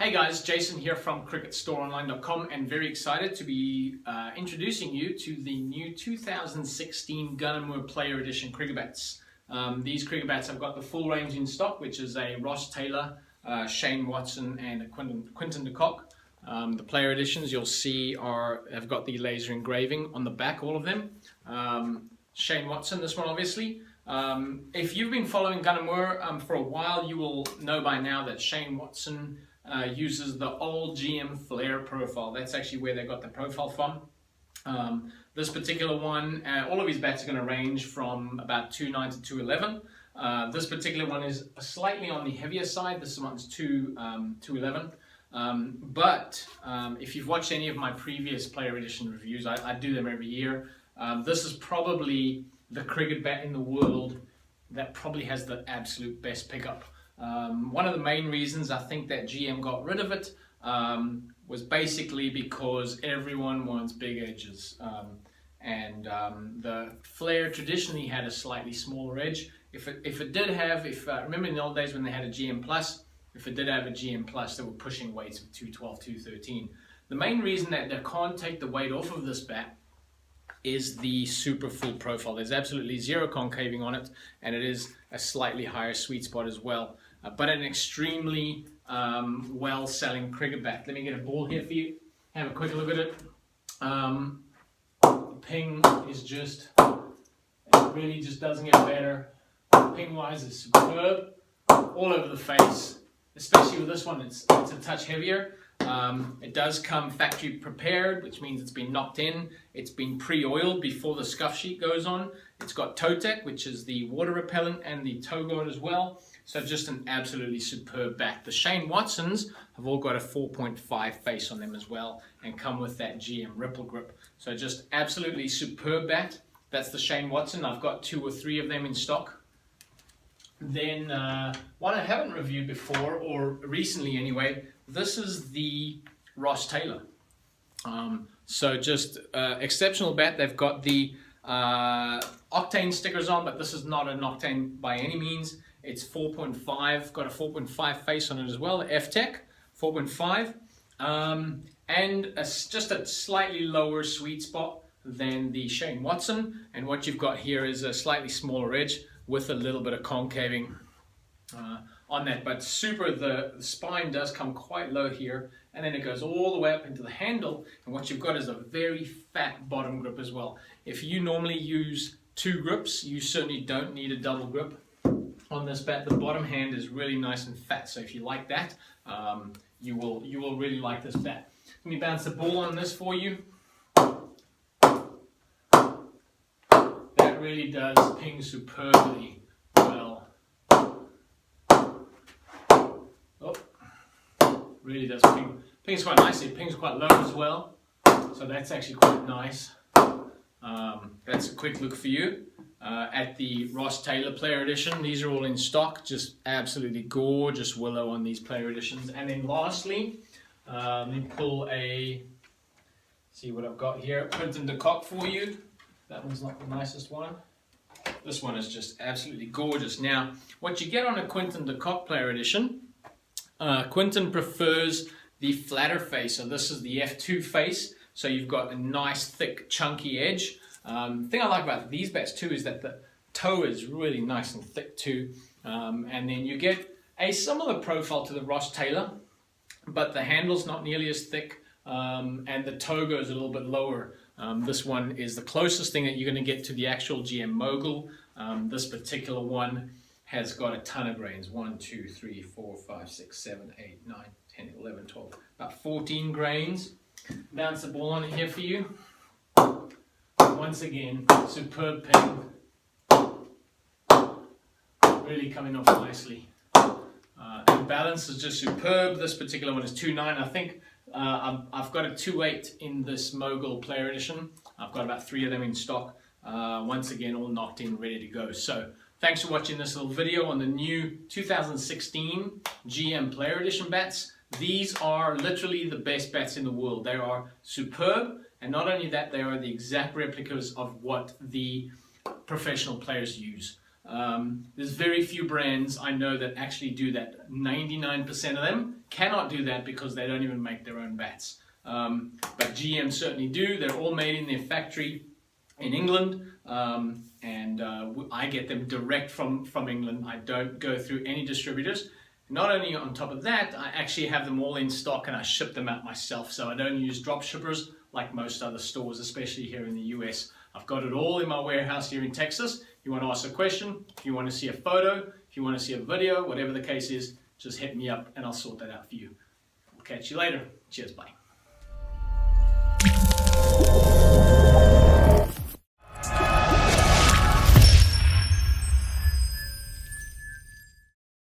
Hey guys, Jason here from cricketstoreonline.com and very excited to be introducing you to the new 2016 Gunnar Moore Player Edition cricket bats. These cricket bats have got the full range in stock, which is a Ross Taylor, Shane Watson and a Quinton de Kock. The Player Editions you'll see have got the laser engraving on the back, all of them. Shane Watson, this one obviously. If you've been following Gunnar Moore for a while, you will know by now that Shane Watson uses the old GM Flair profile. That's actually where they got the profile from. This particular one, all of his bats are going to range from about 2.9 to 2.11. This particular one is slightly on the heavier side. This one's 2.11. But if you've watched any of my previous Player Edition reviews, I do them every year. This is probably the cricket bat in the world that probably has the absolute best pickup. One of the main reasons I think that GM got rid of it was basically because everyone wants big edges. The Flair traditionally had a slightly smaller edge. Remember in the old days when they had a GM Plus, if it did have a GM Plus, they were pushing weights of 212, 213. The main reason that they can't take the weight off of this bat is the super full profile. There's absolutely zero concaving on it, and it is a slightly higher sweet spot as well. But an extremely well-selling cricket bat. Let me get a ball here for you. Have a quick look at it. Ping is it really just doesn't get better. Ping-wise is superb, all over the face. Especially with this one, it's a touch heavier. It does come factory prepared, which means it's been knocked in. It's been pre-oiled before the scuff sheet goes on. It's got Toe-Tec, which is the water repellent, and the toe guard as well. So just an absolutely superb bat. The Shane Watsons have all got a 4.5 face on them as well and come with that GM ripple grip. So just absolutely superb bat. That's the Shane Watson. I've got 2 or 3 of them in stock. Then one I haven't reviewed before, or recently anyway, this is the Ross Taylor. So just exceptional bat. They've got the octane stickers on, but this is not an octane by any means. It's 4.5, got a 4.5 face on it as well, F-Tech 4.5, and just a slightly lower sweet spot than the Shane Watson. And what you've got here is a slightly smaller edge with a little bit of concaving on that, but the spine does come quite low here, and then it goes all the way up into the handle, and what you've got is a very fat bottom grip as well. If you normally use 2 grips, you certainly don't need a double grip on this bat. The bottom hand is really nice and fat, so if you like that, you will really like this bat. Let me bounce the ball on this for you. That really does ping superbly well. Really does ping. Pings quite nicely. It pings quite low as well, so that's actually quite nice. That's a quick look for you at the Ross Taylor Player Edition. These are all in stock. Just absolutely gorgeous willow on these Player Editions. And then lastly, let me see what I've got here. Quinton de Kock for you. That one's not the nicest one. This one is just absolutely gorgeous. Now, what you get on a Quinton de Kock Player Edition, Quinton prefers the flatter face, so this is the F2 face, so you've got a nice thick chunky edge. The thing I like about these bats too is that the toe is really nice and thick too, and then you get a similar profile to the Ross Taylor, but the handle's not nearly as thick, and the toe goes a little bit lower. This one is the closest thing that you're going to get to the actual GM Mogul. This particular one has got a ton of grains. 1, 2, 3, 4, 5, 6, 7, 8, 9, 10, 11, 12. About 14 grains. Bounce the ball on it here for you. Once again, superb ping. Really coming off nicely. The balance is just superb. This particular one is 2.9. I think I've got a 2.8 in this Mogul Player Edition. I've got about 3 of them in stock. Once again, all knocked in, ready to go. So thanks for watching this little video on the new 2016 GM Player Edition bats. These are literally the best bats in the world. They are superb, and not only that, they are the exact replicas of what the professional players use. There's very few brands I know that actually do that. 99% of them cannot do that because they don't even make their own bats. But GM certainly do. They're all made in their factory in England, and I get them direct from England. I don't go through any distributors. Not only on top of that, I actually have them all in stock and I ship them out myself. So I don't use drop shippers like most other stores, especially here in the US. I've got it all in my warehouse here in Texas. If you want to ask a question, if you want to see a photo, if you want to see a video, whatever the case is, just hit me up and I'll sort that out for you. We'll catch you later. Cheers, bye.